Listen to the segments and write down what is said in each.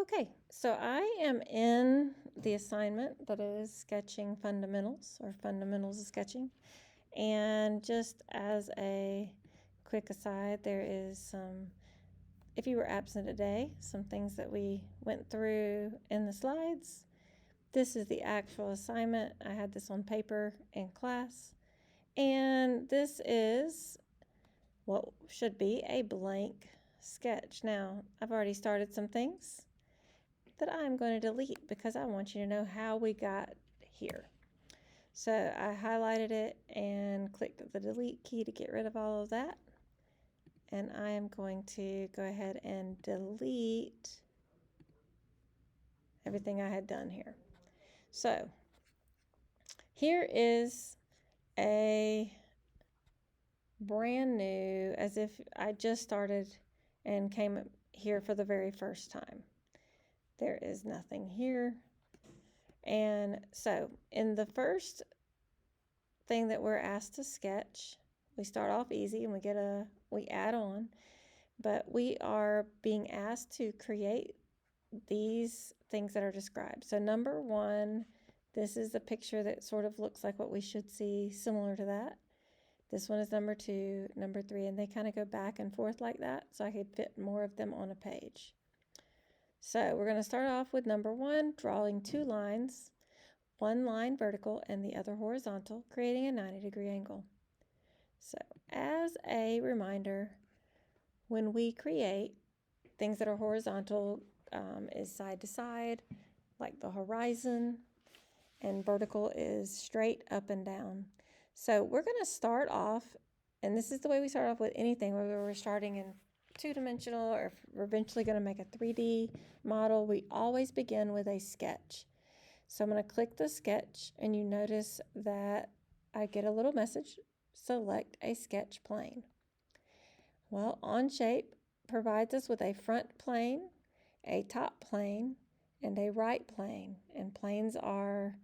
Okay, so I am in the assignment that is sketching fundamentals or fundamentals of sketching. And just as a quick aside, there is if you were absent today, some things that we went through in the slides. This is the actual assignment. I had this on paper in class. And this is what should be a blank sketch. Now, I've already started some things that I'm going to delete because I want you to know how we got here. So I highlighted it and clicked the delete key to get rid of all of that. And I am going to go ahead and delete everything I had done here. So here is a brand new, as if I just started and came here for the very first time. There is nothing here. And so in the first thing that we're asked to sketch, we start off easy and we add on, but we are being asked to create these things that are described. So number one, this is the picture that sort of looks like what we should see, similar to that. This one is number two, number three, and they kind of go back and forth like that, so I could fit more of them on a page. So we're going to start off with number one, drawing two lines, one line vertical and the other horizontal, creating a 90-degree angle. So as a reminder, when we create things that are horizontal, is side to side, like the horizon, and vertical is straight up and down. So we're going to start off, and this is the way we start off with anything, whether we're starting in two-dimensional or if we're eventually going to make a 3D model, we always begin with a sketch. So I'm going to click the sketch, and you notice that I get a little message, select a sketch plane. Well, Onshape provides us with a front plane, a top plane, and a right plane. And planes are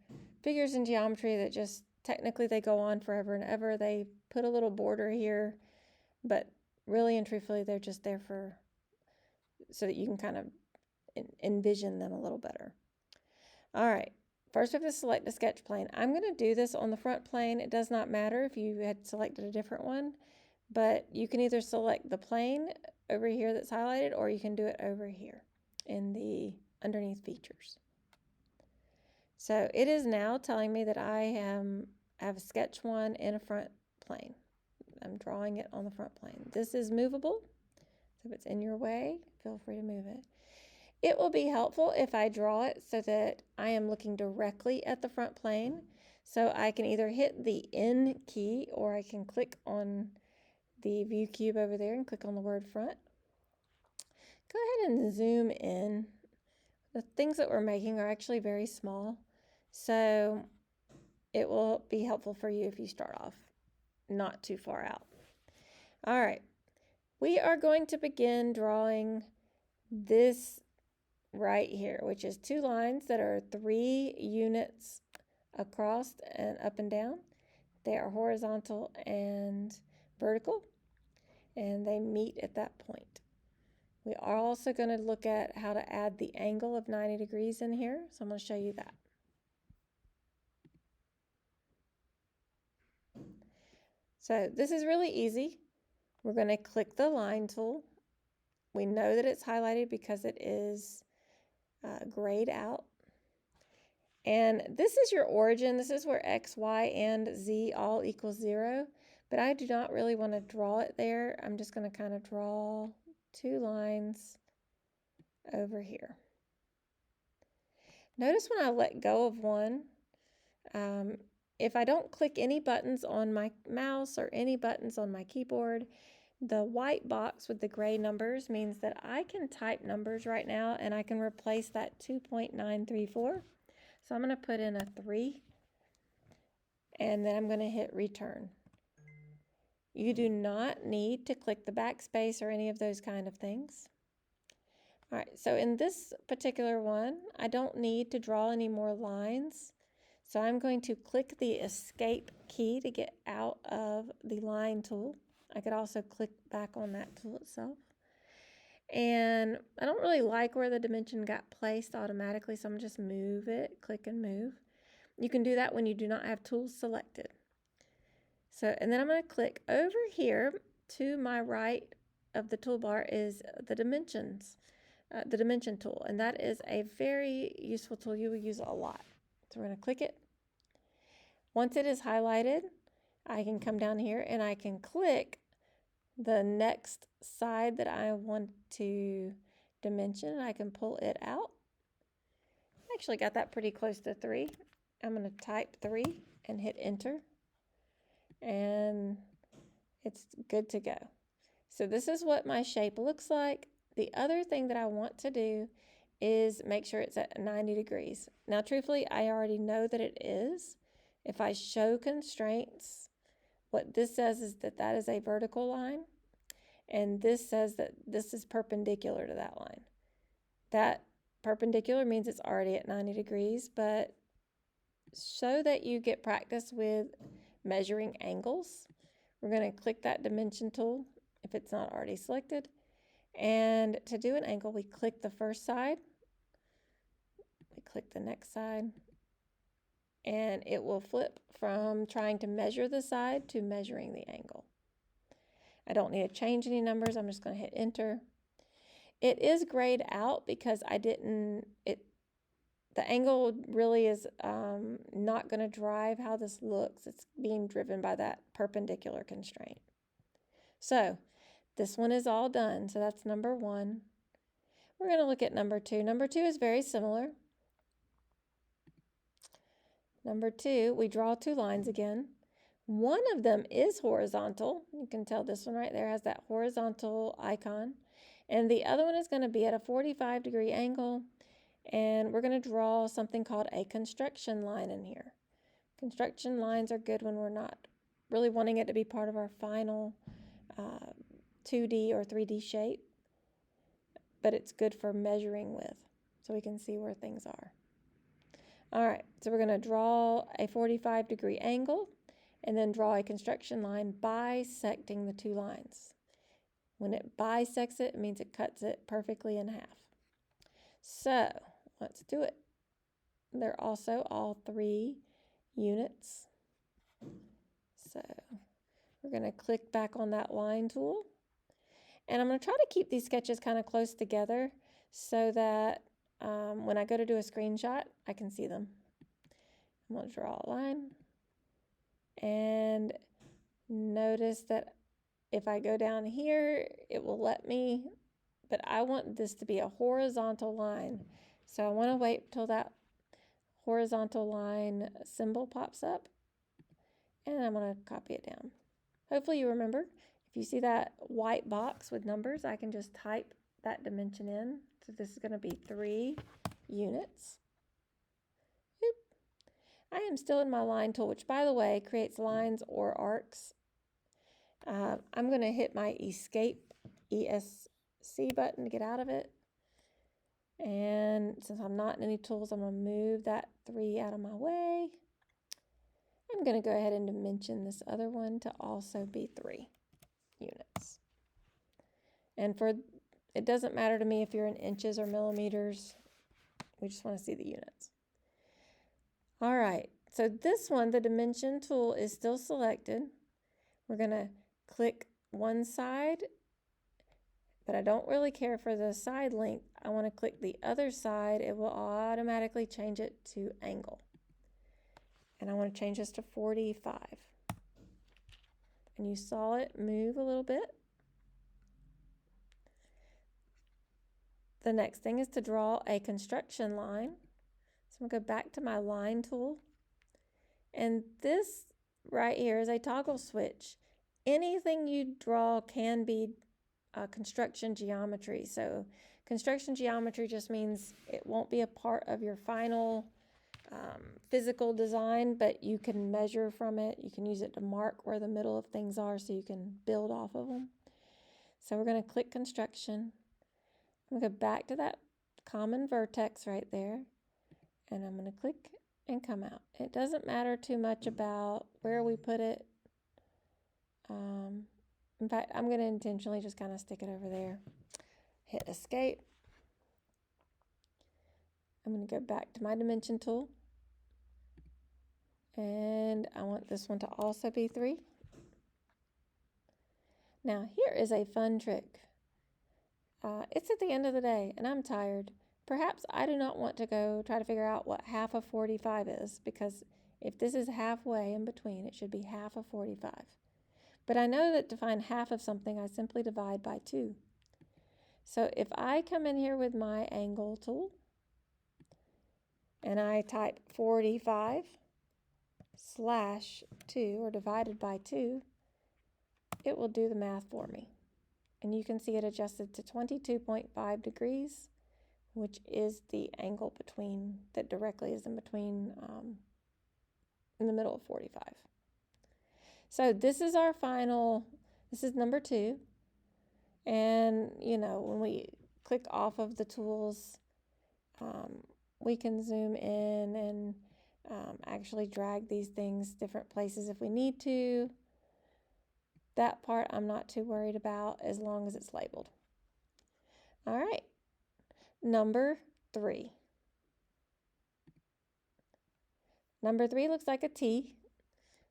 figures in geometry that just technically they go on forever and ever. They put a little border here, but really and truthfully, they're just there so that you can kind of envision them a little better. All right, first we have to select a sketch plane. I'm going to do this on the front plane. It does not matter if you had selected a different one, but you can either select the plane over here that's highlighted, or you can do it over here in the underneath features. So it is now telling me that I have a sketch one in a front plane. I'm drawing it on the front plane. This is movable, so if it's in your way, feel free to move it. It will be helpful if I draw it so that I am looking directly at the front plane. So I can either hit the N key, or I can click on the view cube over there and click on the word front. Go ahead and zoom in. The things that we're making are actually very small, so it will be helpful for you if you start off not too far out. All right, we are going to begin drawing this right here, which is two lines that are 3 units across and up and down. They are horizontal and vertical, and they meet at that point. We are also going to look at how to add the angle of 90 degrees in here, so I'm going to show you that. So this is really easy. We're going to click the line tool. We know that it's highlighted because it is grayed out. And this is your origin. This is where X, Y, and Z all equals 0. But I do not really want to draw it there. I'm just going to kind of draw two lines over here. Notice when I let go of one, if I don't click any buttons on my mouse or any buttons on my keyboard, the white box with the gray numbers means that I can type numbers right now, and I can replace that 2.934. So I'm going to put in a 3, and then I'm going to hit return. You do not need to click the backspace or any of those kind of things. All right, so in this particular one, I don't need to draw any more lines. So I'm going to click the escape key to get out of the line tool. I could also click back on that tool itself. And I don't really like where the dimension got placed automatically, so I'm going to just move it, click and move. You can do that when you do not have tools selected. So, and then I'm going to click over here to my right of the toolbar is the dimension tool, and that is a very useful tool. You will use it a lot. So we're going to click it. Once it is highlighted, I can come down here and I can click the next side that I want to dimension. I can pull it out. I actually got that pretty close to 3. I'm going to type 3 and hit enter, and it's good to go. So this is what my shape looks like. The other thing that I want to do is make sure it's at 90 degrees. Now, truthfully, I already know that it is. If I show constraints, what this says is that that is a vertical line, and this says that this is perpendicular to that line. That perpendicular means it's already at 90 degrees, but so that you get practice with measuring angles, we're going to click that dimension tool if it's not already selected. And to do an angle, we click the first side, we click the next side, and it will flip from trying to measure the side to measuring the angle. I don't need to change any numbers. I'm just going to hit enter. It is grayed out because the angle really is not going to drive how this looks. It's being driven by that perpendicular constraint. So this one is all done. So that's number 1. We're going to look at number 2. Number 2 is very similar. Number 2, we draw 2 lines again. One of them is horizontal. You can tell this one right there has that horizontal icon. And the other one is going to be at a 45-degree angle. And we're going to draw something called a construction line in here. Construction lines are good when we're not really wanting it to be part of our final 2D or 3D shape. But it's good for measuring with, so we can see where things are. All right, so we're going to draw a 45-degree angle and then draw a construction line bisecting the 2 lines. When it bisects it, it means it cuts it perfectly in half. So let's do it. They're also all 3 units. So we're going to click back on that line tool. And I'm going to try to keep these sketches kind of close together so that when I go to do a screenshot, I can see them. I'm going to draw a line. And notice that if I go down here, it will let me, but I want this to be a horizontal line. So I want to wait till that horizontal line symbol pops up, and I'm going to copy it down. Hopefully you remember, if you see that white box with numbers, I can just type that dimension in. So this is going to be 3 units. Oop. I am still in my line tool, which by the way creates lines or arcs. I'm going to hit my escape ESC button to get out of it. And since I'm not in any tools, I'm going to move that 3 out of my way. I'm going to go ahead and dimension this other one to also be 3 units. And it doesn't matter to me if you're in inches or millimeters. We just want to see the units. All right, so this one, the dimension tool is still selected. We're going to click one side, but I don't really care for the side length. I want to click the other side. It will automatically change it to angle. And I want to change this to 45. And you saw it move a little bit. The next thing is to draw a construction line. So I'm going to go back to my line tool. And this right here is a toggle switch. Anything you draw can be construction geometry. So construction geometry just means it won't be a part of your final physical design, but you can measure from it. You can use it to mark where the middle of things are so you can build off of them. So we're going to click construction. I'm going to go back to that common vertex right there, and I'm going to click and come out. It doesn't matter too much about where we put it. In fact, I'm going to intentionally just kind of stick it over there. hit escape. I'm going to go back to my dimension tool. And I want this one to also be 3. Now here is a fun trick. It's at the end of the day and I'm tired. Perhaps I do not want to go try to figure out what half of 45 is, because if this is halfway in between, it should be half of 45. But I know that to find half of something, I simply divide by 2. So if I come in here with my angle tool and I type 45 / 2, or divided by 2, it will do the math for me. And you can see it adjusted to 22.5 degrees, which is the angle between, that directly is in between, in the middle of 45. So this is our final, this is number 2. And, you know, when we click off of the tools, we can zoom in and actually drag these things different places if we need to. That part I'm not too worried about as long as it's labeled. All right, number 3. Number 3 looks like a T.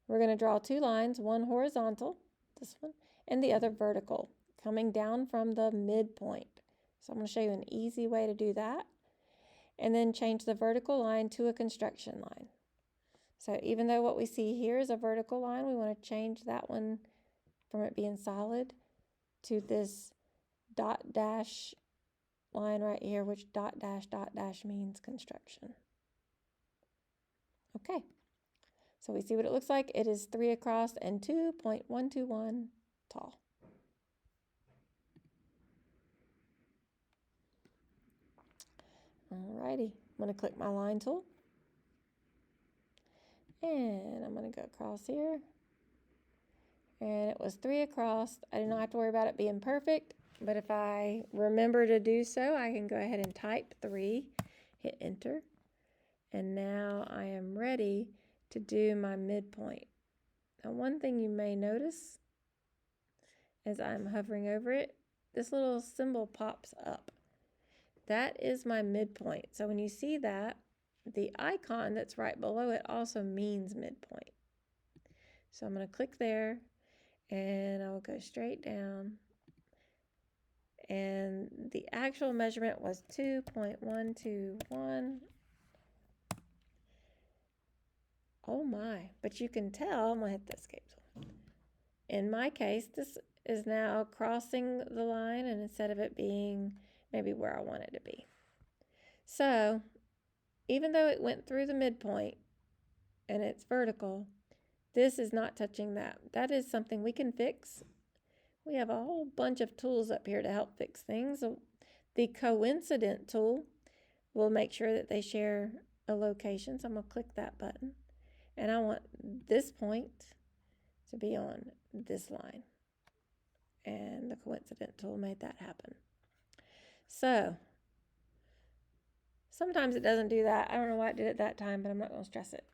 We're going to draw 2 lines, one horizontal, this one, and the other vertical, coming down from the midpoint. So I'm going to show you an easy way to do that. And then change the vertical line to a construction line. So even though what we see here is a vertical line, we want to change that one from it being solid to this dot dash line right here, which dot dash means construction. Okay, so we see what it looks like. It is 3 across and 2.121 tall. Alrighty, I'm going to click my line tool. And I'm going to go across here. And it was 3 across. I do not have to worry about it being perfect, but if I remember to do so, I can go ahead and type 3, hit enter, and now I am ready to do my midpoint. Now one thing you may notice as I'm hovering over it, this little symbol pops up. That is my midpoint. So when you see that, the icon that's right below it also means midpoint. So I'm going to click there, and I'll go straight down, and the actual measurement was 2.121. Oh my, but you can tell, I'm going to hit the escape tool. In my case, this is now crossing the line, and instead of it being maybe where I want it to be. So even though it went through the midpoint and it's vertical, this is not touching that. That is something we can fix. We have a whole bunch of tools up here to help fix things. The coincident tool will make sure that they share a location. So I'm going to click that button. And I want this point to be on this line. And the coincident tool made that happen. So sometimes it doesn't do that. I don't know why it did it that time, but I'm not going to stress it.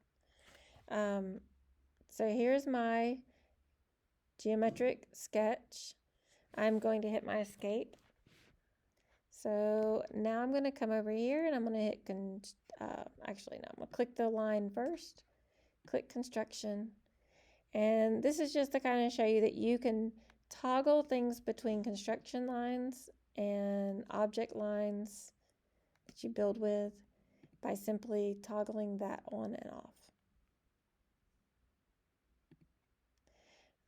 So here's my geometric sketch. I'm going to hit my escape. So now I'm going to come over here and I'm going to hit, actually no, I'm going to click the line first, click construction. And this is just to kind of show you that you can toggle things between construction lines and object lines that you build with by simply toggling that on and off.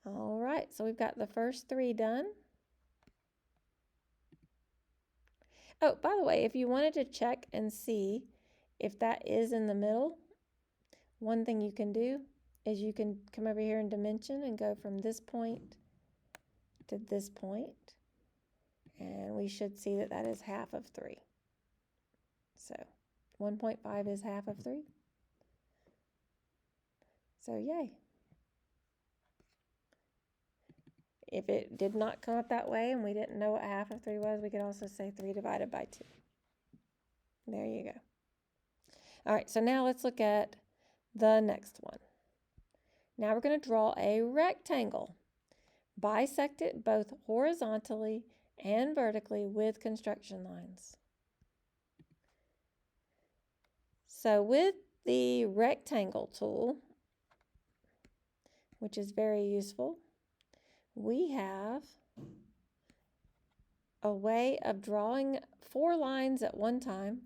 All right, so we've got the first 3 done. Oh, by the way, if you wanted to check and see if that is in the middle, one thing you can do is you can come over here in dimension and go from this point to this point, and we should see that that is half of 3. So 1.5 is half of 3. So yay. If it did not come up that way and we didn't know what half of 3 was, we could also say 3 divided by 2. There you go. All right, so now let's look at the next one. Now we're going to draw a rectangle. Bisect it both horizontally and vertically with construction lines. So with the rectangle tool, which is very useful, we have a way of drawing 4 lines at one time.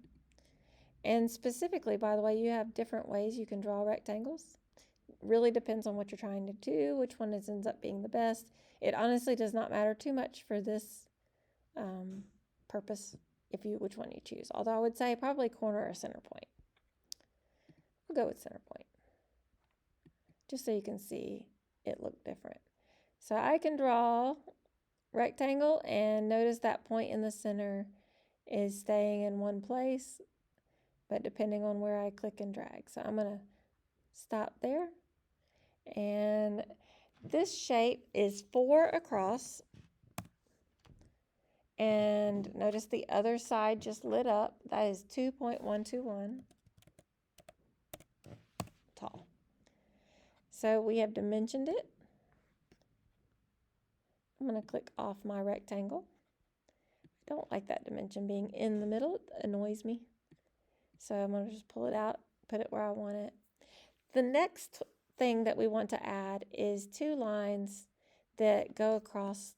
And specifically, by the way, you have different ways you can draw rectangles. Really depends on what you're trying to do, which one ends up being the best. It honestly does not matter too much for this purpose which one you choose. Although I would say probably corner or center point. We'll go with center point, just so you can see it look different. So I can draw rectangle, and notice that point in the center is staying in one place, but depending on where I click and drag. So I'm going to stop there. And this shape is 4 across. And notice the other side just lit up. That is 2.121 tall. So we have dimensioned it. I'm going to click off my rectangle. I don't like that dimension being in the middle. It annoys me. So I'm going to just pull it out, put it where I want it. The next thing that we want to add is 2 lines that go across,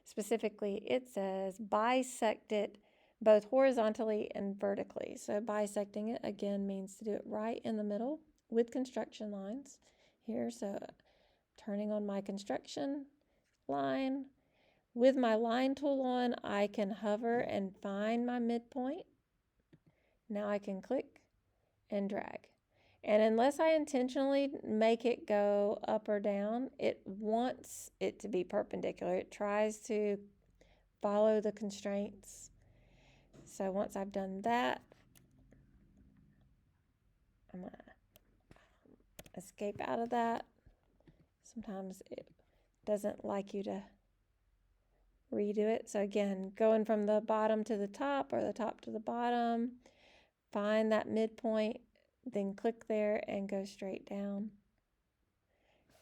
specifically it says bisect it both horizontally and vertically. So bisecting it again means to do it right in the middle with construction lines here. So turning on my construction line. With my line tool on, I can hover and find my midpoint. Now I can click and drag. And unless I intentionally make it go up or down, it wants it to be perpendicular. It tries to follow the constraints. So once I've done that, I'm going to escape out of that. Sometimes it doesn't like you to redo it. So again, going from the bottom to the top or the top to the bottom, find that midpoint, then click there and go straight down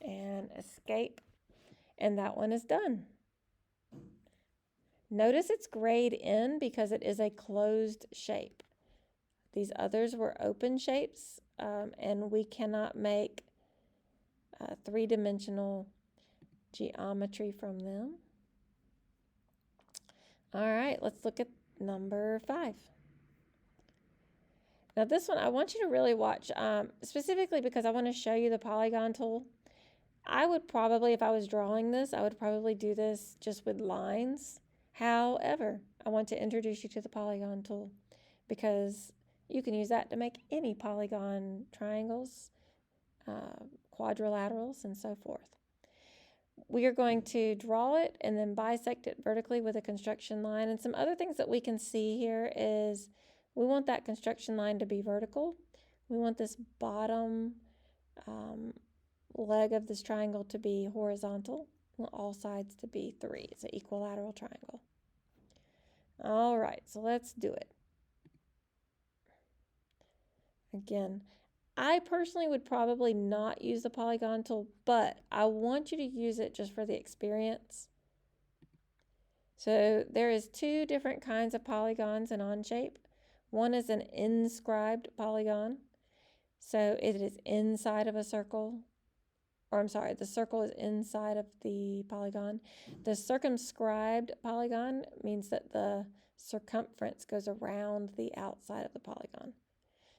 and escape. And that one is done. Notice it's grayed in because it is a closed shape. These others were open shapes, and we cannot make 3-dimensional geometry from them. All right, let's look at number 5. Now this one, I want you to really watch, specifically because I want to show you the polygon tool. I would probably, if I was drawing this, I would probably do this just with lines. However, I want to introduce you to the polygon tool because you can use that to make any polygon triangles, quadrilaterals, and so forth. We are going to draw it and then bisect it vertically with a construction line. And some other things that we can see here is we want that construction line to be vertical. We want this bottom leg of this triangle to be horizontal. We want all sides to be 3. It's an equilateral triangle. All right, so let's do it. Again, I personally would probably not use the polygon tool, but I want you to use it just for the experience. So there is 2 different kinds of polygons in Onshape. One is an inscribed polygon. So it is inside of a circle. Or I'm sorry, the circle is inside of the polygon. The circumscribed polygon means that the circumference goes around the outside of the polygon.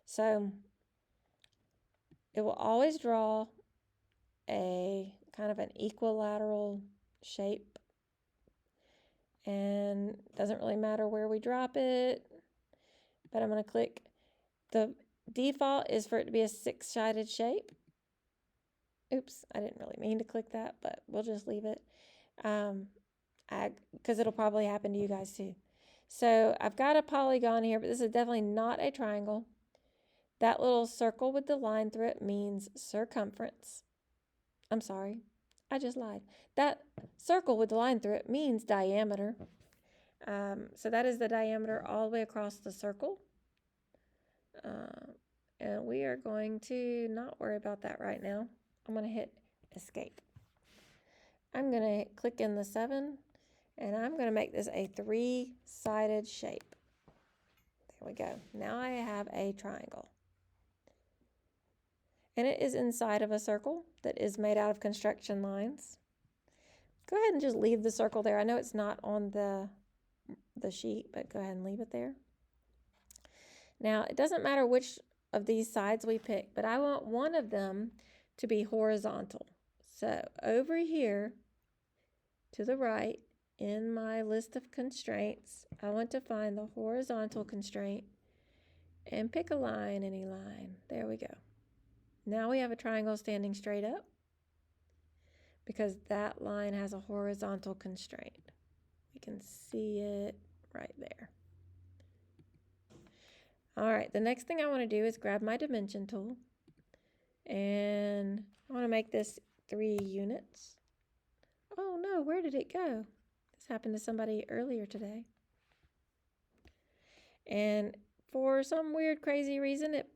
So it will always draw a kind of an equilateral shape, and it doesn't really matter where we drop it, but I'm going to click. The default is for it to be a 6-sided shape. Oops, I didn't really mean to click that, but we'll just leave it because it'll probably happen to you guys too. So I've got a polygon here, but this is definitely not a triangle. That little circle with the line through it means circumference. I'm sorry, I just lied. That circle with the line through it means diameter. So that is the diameter all the way across the circle. And we are going to not worry about that right now. I'm going to hit escape. I'm going to click in the 7, and I'm going to make this a 3-sided shape. There we go. Now I have a triangle. And it is inside of a circle that is made out of construction lines. Go ahead and just leave the circle there. I know it's not on the sheet, but go ahead and leave it there. Now, it doesn't matter which of these sides we pick, but I want one of them to be horizontal. So over here to the right in my list of constraints, I want to find the horizontal constraint and pick a line, any line. There we go. Now we have a triangle standing straight up because that line has a horizontal constraint. We can see it right there. All right, the next thing I want to do is grab my dimension tool, and I want to make this 3 units. Oh no, where did it go? This happened to somebody earlier today. And for some weird, crazy reason, it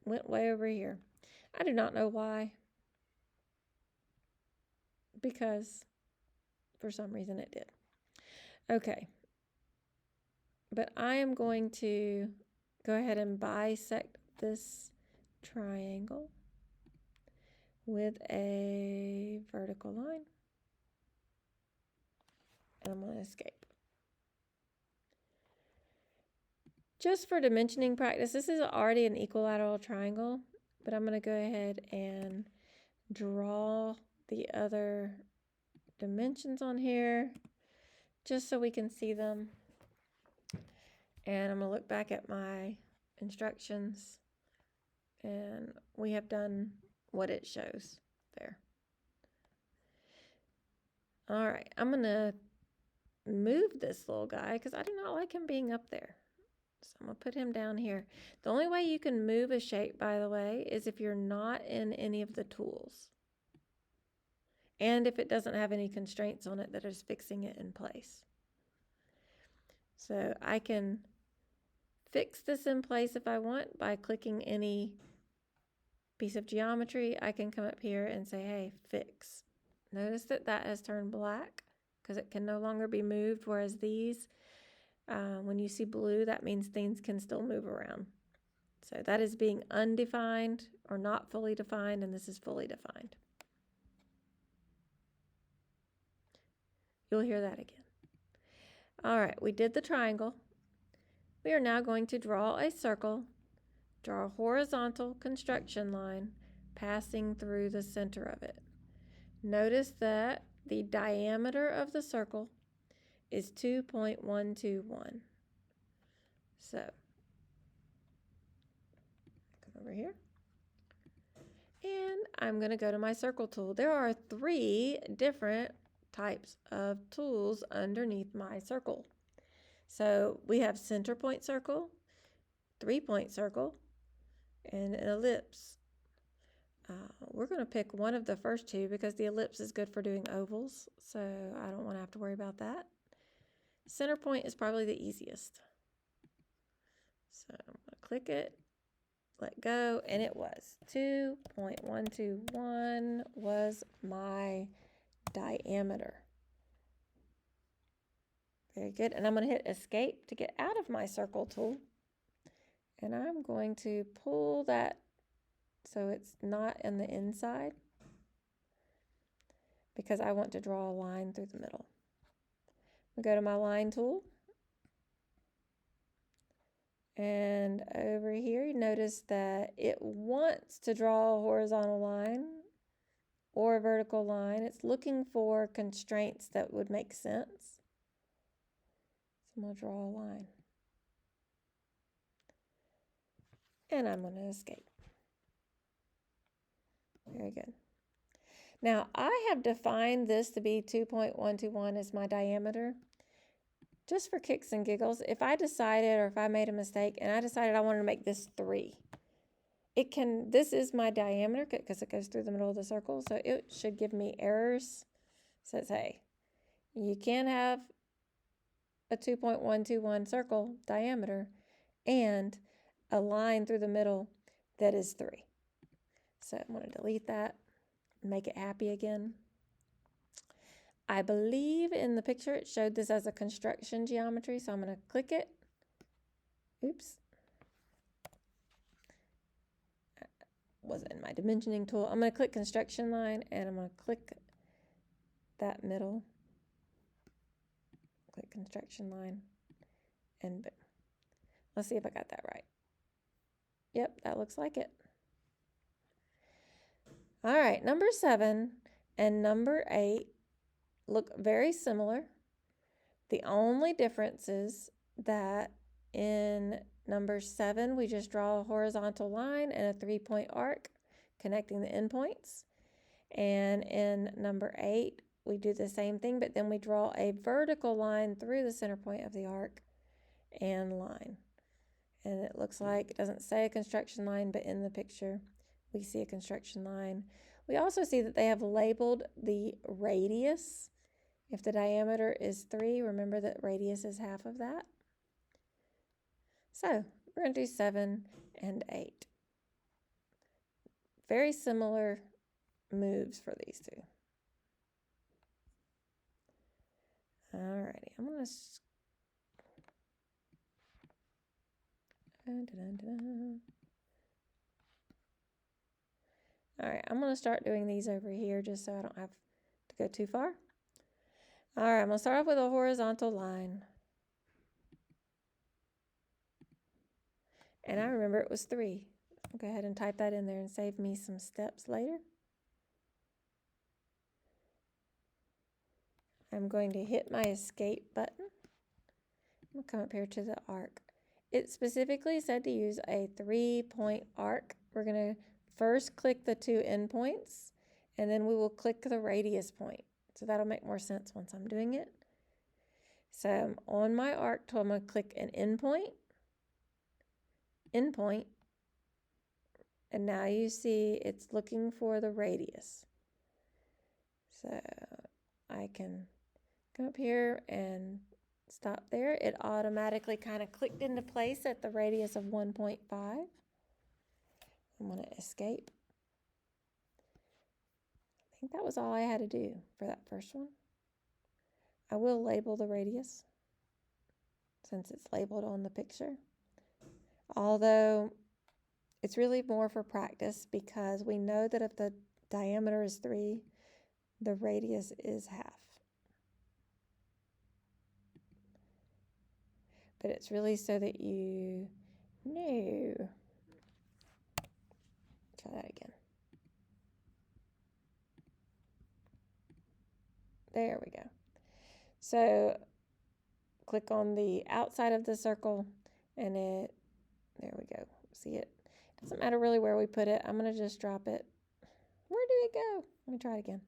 went way over here. I do not know why, because for some reason it did. Okay, but I am going to go ahead and bisect this triangle with a vertical line. And I'm going to escape. Just for dimensioning practice, this is already an equilateral triangle, but I'm going to go ahead and draw the other dimensions on here just so we can see them. And I'm going to look back at my instructions, and we have done what it shows there. All right, I'm going to move this little guy because I do not like him being up there. So I'm going to put him down here. The only way you can move a shape, by the way, is if you're not in any of the tools. And if it doesn't have any constraints on it that is fixing it in place. So I can fix this in place if I want by clicking any piece of geometry. I can come up here and say, hey, fix. Notice that that has turned black because it can no longer be moved, whereas these, when you see blue, that means things can still move around. So that is being undefined or not fully defined, and this is fully defined. You'll hear that again. All right, we did the triangle. We are now going to draw a circle, draw a horizontal construction line passing through the center of it. Notice that the diameter of the circle is 2.121. So, come over here. And I'm going to go to my circle tool. There are 3 different types of tools underneath my circle. So we have center point circle, 3-point circle, and an ellipse. We're going to pick one of the first 2 because the ellipse is good for doing ovals, so I don't want to have to worry about that. Center point is probably the easiest. So I'm going to click it, let go, and it was 2.121 was my diameter. Very good. And I'm going to hit escape to get out of my circle tool. And I'm going to pull that so it's not in the inside because I want to draw a line through the middle. I go to my line tool. And over here, you notice that it wants to draw a horizontal line or a vertical line. It's looking for constraints that would make sense. So I'm going to draw a line. And I'm going to escape. Very good. Now, I have defined this to be 2.121 as my diameter. Just for kicks and giggles, if I decided or if I made a mistake and I decided I wanted to make this 3, this is my diameter because it goes through the middle of the circle, so it should give me errors. It says, hey, you can't have a 2.121 circle diameter and a line through the middle that is 3. So I'm going to delete that, make it happy again. I believe in the picture it showed this as a construction geometry, so I'm going to click it. Oops. Wasn't in my dimensioning tool. I'm going to click construction line, and I'm going to click that middle. Click construction line, and boom. Let's see if I got that right. Yep, that looks like it. All right, number 7 and number 8 look very similar. The only difference is that in number 7, we just draw a horizontal line and a 3-point arc connecting the endpoints. And in number 8, we do the same thing, but then we draw a vertical line through the center point of the arc and line. And it looks like, it doesn't say a construction line, but in the picture, we see a construction line. We also see that they have labeled the radius. If the diameter is 3, remember that radius is half of that. So we're going to do 7 and 8. Very similar moves for these two. Alrighty, I'm going to Alright, I'm going to start doing these over here just so I don't have to go too far. Alright, I'm going to start off with a horizontal line. And I remember it was 3. I'll go ahead and type that in there and save me some steps later. I'm going to hit my escape button. I'm going to come up here to the arc. It specifically said to use a 3-point arc. We're going to first click the 2 endpoints, and then we will click the radius point. So that'll make more sense once I'm doing it. So I'm on my arc tool, I'm going to click an endpoint, and now you see it's looking for the radius. So I can come up here and stop there. It automatically kind of clicked into place at the radius of 1.5. I'm going to escape. I think that was all I had to do for that first one. I will label the radius since it's labeled on the picture. Although it's really more for practice because we know that if the diameter is 3, the radius is half. But it's really so that you know. Try that again. There we go. So click on the outside of the circle and there we go. See it? Doesn't matter really where we put it. I'm going to just drop it. Where did it go? Let me try it again.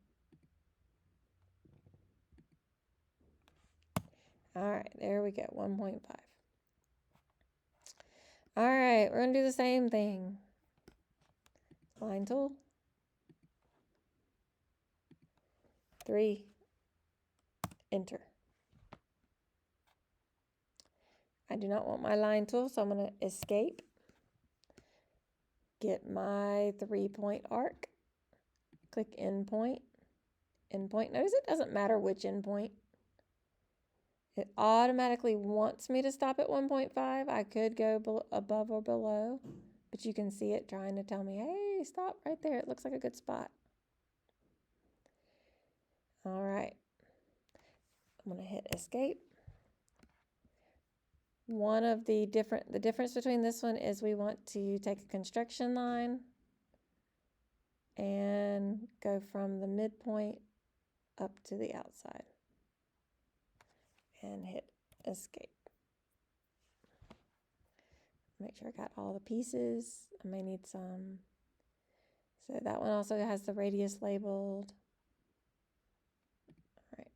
All right, there we go, 1.5. All right, we're going to do the same thing. Line tool. 3. Enter. I do not want my line tool, so I'm going to escape. Get my 3-point arc. Click endpoint. Endpoint. Notice it doesn't matter which endpoint. It automatically wants me to stop at 1.5. I could go above or below, but you can see it trying to tell me, hey, stop right there. It looks like a good spot. All right. I'm going to hit escape. One of the difference between this one is we want to take a construction line and go from the midpoint up to the outside and hit escape. Make sure I got all the pieces. I may need some. So that one also has the radius labeled. All right.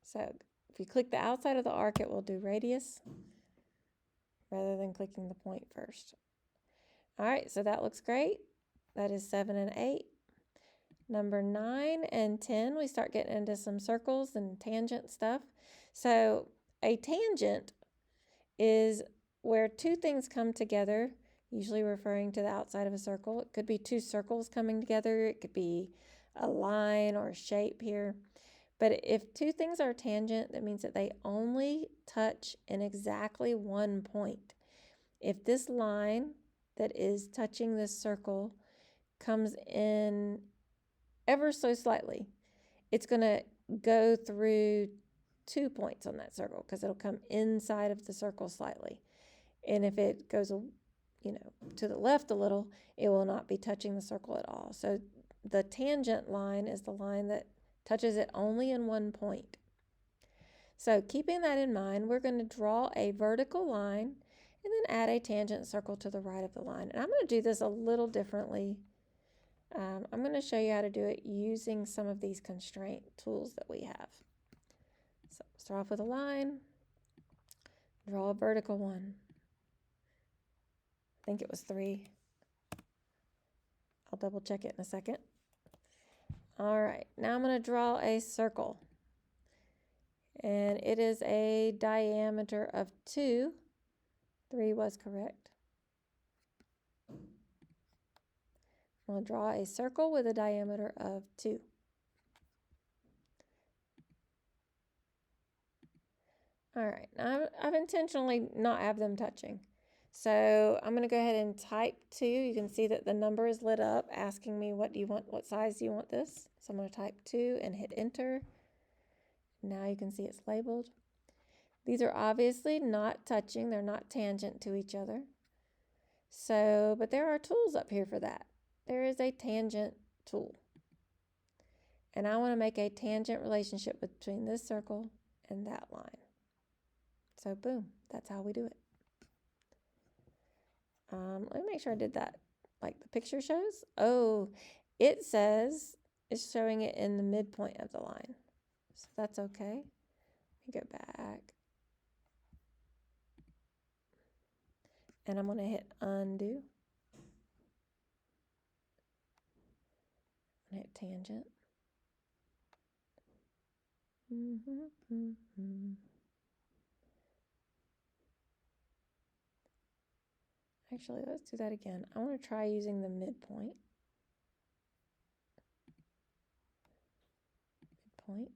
So if you click the outside of the arc, it will do radius rather than clicking the point first. All right, so that looks great. That is 7 and 8. Number 9 and 10, we start getting into some circles and tangent stuff. So a tangent is where 2 things come together usually referring to the outside of a circle. It could be two circles coming together. It could be a line or a shape here. But if two things are tangent, that means that they only touch in exactly one point. If this line that is touching this circle comes in ever so slightly, it's going to go through 2 points on that circle because it'll come inside of the circle slightly. And if it goes, to the left a little, it will not be touching the circle at all. So the tangent line is the line that touches it only in one point. So keeping that in mind, we're going to draw a vertical line and then add a tangent circle to the right of the line. And I'm going to do this a little differently. I'm going to show you how to do it using some of these constraint tools that we have. So start off with a line, draw a vertical one. I think it was 3. I'll double check it in a second. All right, now I'm going to draw a circle. And it is a diameter of 2. 3 was correct. I'm going to draw a circle with a diameter of 2. All right, now I've intentionally not have them touching. So I'm going to go ahead and type 2. You can see that the number is lit up asking me what size do you want this? So I'm going to type 2 and hit enter. Now you can see it's labeled. These are obviously not touching. They're not tangent to each other. So, but there are tools up here for that. There is a tangent tool. And I want to make a tangent relationship between this circle and that line. So boom, that's how we do it. Let me make sure I did that like the picture shows. Oh, it says it's showing it in the midpoint of the line. So that's okay. Let me go back. And I'm going to hit undo. And hit tangent. Actually, let's do that again. I want to try using the midpoint. Midpoint.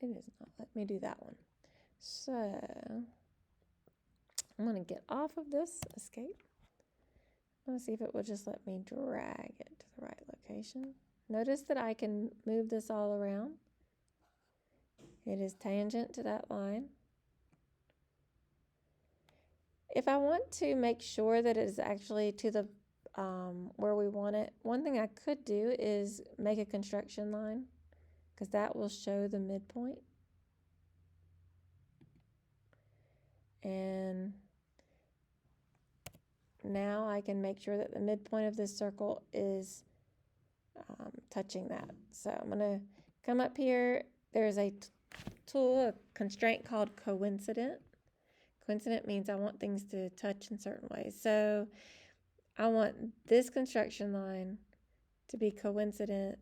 It is not. Let me do that one. So I'm going to get off of this, escape. I'm going to see if it will just let me drag it to the right location. Notice that I can move this all around. It is tangent to that line. If I want to make sure that it is actually to the where we want it, one thing I could do is make a construction line because that will show the midpoint. And now I can make sure that the midpoint of this circle is touching that. So I'm going to come up here. There's a tool, a constraint called coincident. Coincident means I want things to touch in certain ways. So I want this construction line to be coincident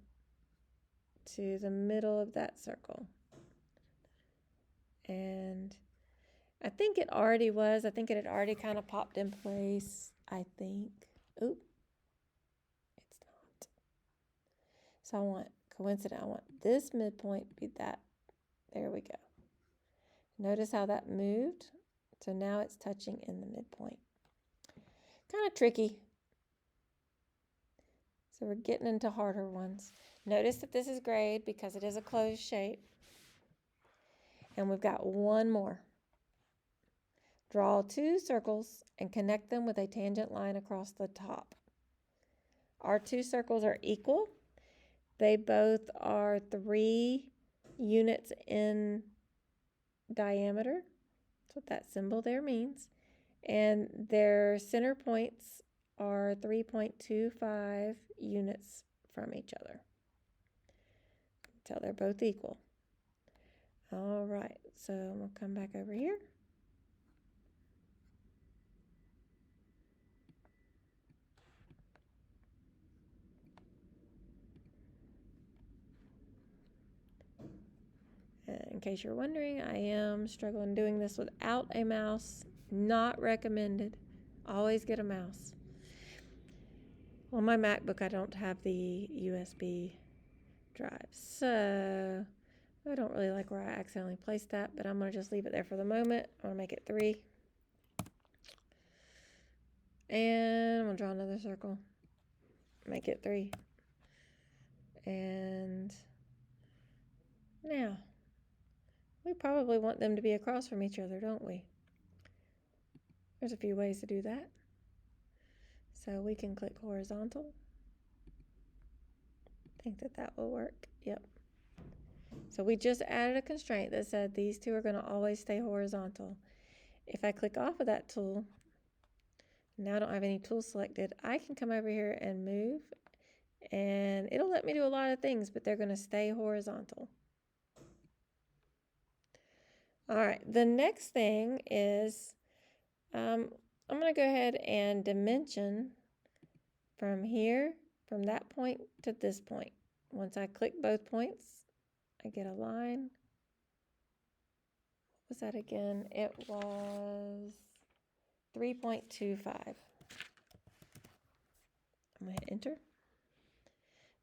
to the middle of that circle. And I think it already was. I think it had already kind of popped in place, I think. Oop, it's not. So I want coincident. I want this midpoint to be that. There we go. Notice how that moved. So now it's touching in the midpoint. Kind of tricky. So we're getting into harder ones. Notice that this is grayed because it is a closed shape. And we've got one more. Draw 2 circles and connect them with a tangent line across the top. Our 2 circles are equal. They both are 3 units in diameter. That's what that symbol there means. And their center points are 3.25 units from each other. So they're both equal. All right, so we'll come back over here. There in case you're wondering, I am struggling doing this without a mouse. Not recommended. Always get a mouse. On my MacBook, I don't have the USB drive, so I don't really like where I accidentally placed that, but I'm going to just leave it there for the moment. I'm going to make it 3. And I'm going to draw another circle. Make it 3. And now, we probably want them to be across from each other, don't we? There's a few ways to do that. So we can click horizontal. I think that will work. Yep. So we just added a constraint that said these two are going to always stay horizontal. If I click off of that tool, now I don't have any tools selected, I can come over here and move, and it'll let me do a lot of things, but they're going to stay horizontal. All right, the next thing is I'm going to go ahead and dimension from here, from that point to this point. Once I click both points, I get a line. What was that again? It was 3.25. I'm going to hit enter.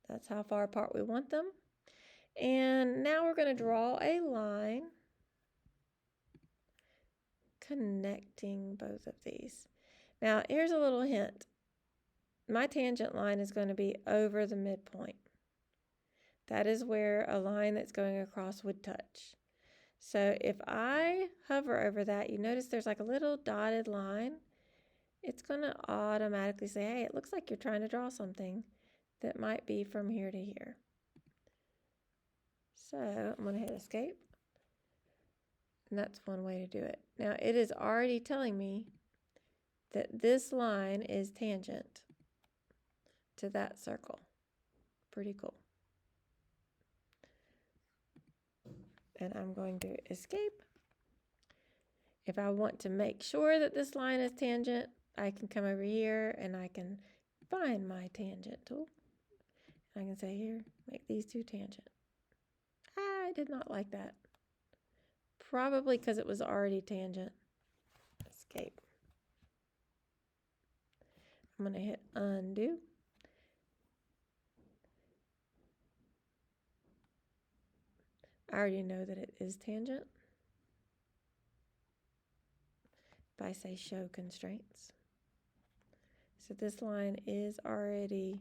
That's how far apart we want them. And now we're going to draw a line connecting both of these. Now, here's a little hint. My tangent line is going to be over the midpoint. That is where a line that's going across would touch. So if I hover over that, you notice there's like a little dotted line. It's going to automatically say, hey, it looks like you're trying to draw something that might be from here to here. So I'm going to hit escape. And that's one way to do it. Now it is already telling me that this line is tangent to that circle. Pretty cool. And I'm going to escape. If I want to make sure that this line is tangent, I can come over here and I can find my tangent tool. I can say here, make these two tangent. I did not like that. Probably because it was already tangent. Escape. I'm going to hit undo. I already know that it is tangent. If I say show constraints. So this line is already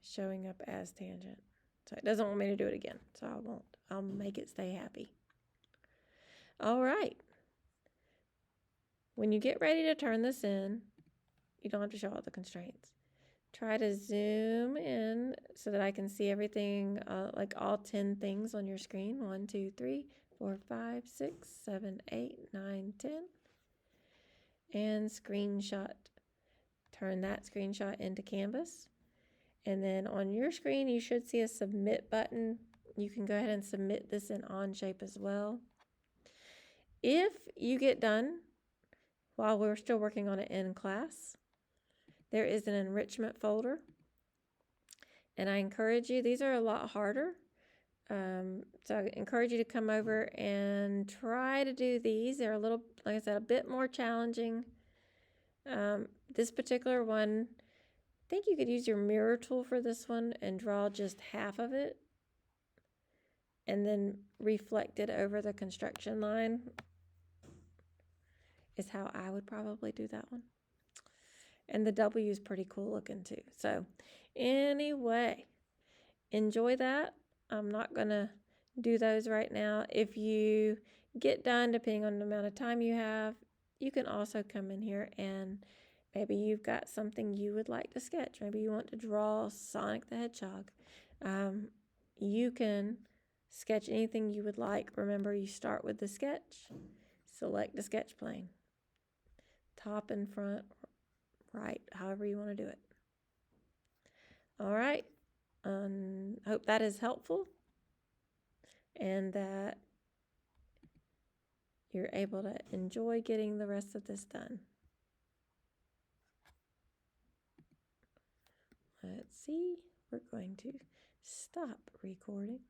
showing up as tangent. So it doesn't want me to do it again, so I won't. I'll make it stay happy. All right. When you get ready to turn this in, you don't have to show all the constraints. Try to zoom in so that I can see everything, like all 10 things on your screen. 1, 2, 3, 4, 5, 6, 7, 8, 9, 10. And screenshot. Turn that screenshot into Canvas. And then on your screen, you should see a submit button. You can go ahead and submit this in Onshape as well. If you get done while we're still working on it in class, there is an enrichment folder. And I encourage you, these are a lot harder. So I encourage you to come over and try to do these. They're a little, like I said, a bit more challenging. This particular one, I think you could use your mirror tool for this one and draw just half of it and then reflect it over the construction line is how I would probably do that one. And the W is pretty cool looking too. So anyway, enjoy that. I'm not going to do those right now. If you get done, depending on the amount of time you have, you can also come in here and maybe you've got something you would like to sketch. Maybe you want to draw Sonic the Hedgehog. You can sketch anything you would like. Remember, you start with the sketch, select the sketch plane, top and front, right, however you want to do it. All right. Hope that is helpful and that you're able to enjoy getting the rest of this done. Let's see, we're going to stop recording.